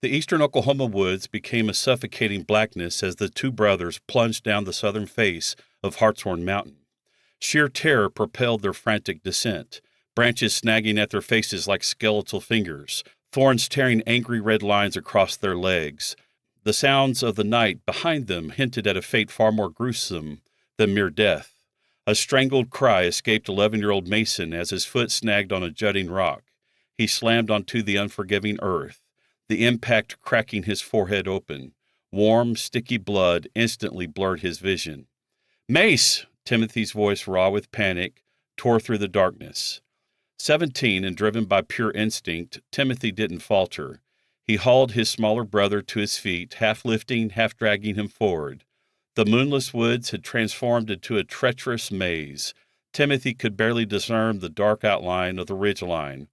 The eastern Oklahoma woods became a suffocating blackness as the two brothers plunged down the southern face of Hartshorn Mountain. Sheer terror propelled their frantic descent, branches snagging at their faces like skeletal fingers, thorns tearing angry red lines across their legs. The sounds of the night behind them hinted at a fate far more gruesome than mere death. A strangled cry escaped 11-year-old Mason as his foot snagged on a jutting rock. He slammed onto the unforgiving earth, the impact cracking his forehead open. Warm, sticky blood instantly blurred his vision. "Mace!" Timothy's voice, raw with panic, tore through the darkness. 17 and driven by pure instinct, Timothy didn't falter. He hauled his smaller brother to his feet, half lifting, half dragging him forward. The moonless woods had transformed into a treacherous maze. Timothy could barely discern the dark outline of the ridgeline,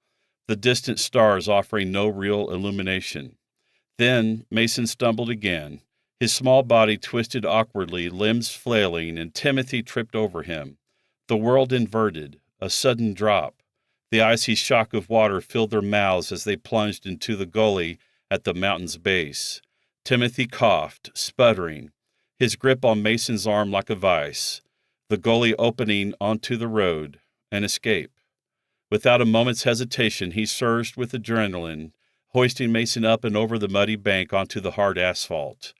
the distant stars offering no real illumination. Then Mason stumbled again. His small body twisted awkwardly, limbs flailing, and Timothy tripped over him. The world inverted, a sudden drop. The icy shock of water filled their mouths as they plunged into the gully at the mountain's base. Timothy coughed, sputtering, his grip on Mason's arm like a vice. The gully opening onto the road, an escape. Without a moment's hesitation, he surged with adrenaline, hoisting Mason up and over the muddy bank onto the hard asphalt.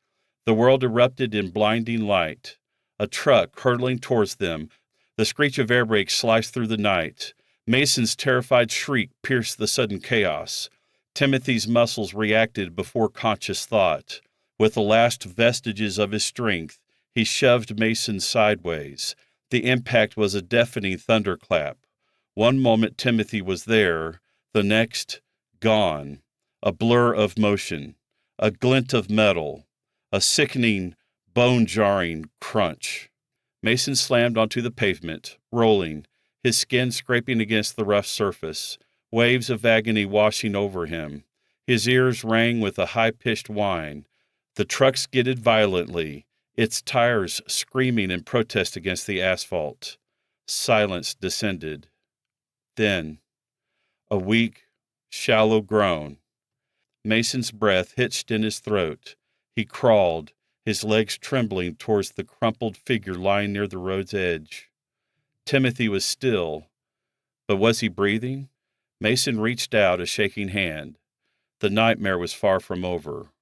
The world erupted in blinding light. A truck hurtling towards them. The screech of air brakes sliced through the night. Mason's terrified shriek pierced the sudden chaos. Timothy's muscles reacted before conscious thought. With the last vestiges of his strength, he shoved Mason sideways. The impact was a deafening thunderclap. One moment Timothy was there, the next, gone. A blur of motion, a glint of metal, a sickening, bone-jarring crunch. Mason slammed onto the pavement, rolling, his skin scraping against the rough surface, waves of agony washing over him. His ears rang with a high-pitched whine. The truck skidded violently, its tires screaming in protest against the asphalt. Silence descended. Then, a weak, shallow groan. Mason's breath hitched in his throat. He crawled, his legs trembling towards the crumpled figure lying near the road's edge. Timothy was still, but was he breathing? Mason reached out a shaking hand. The nightmare was far from over.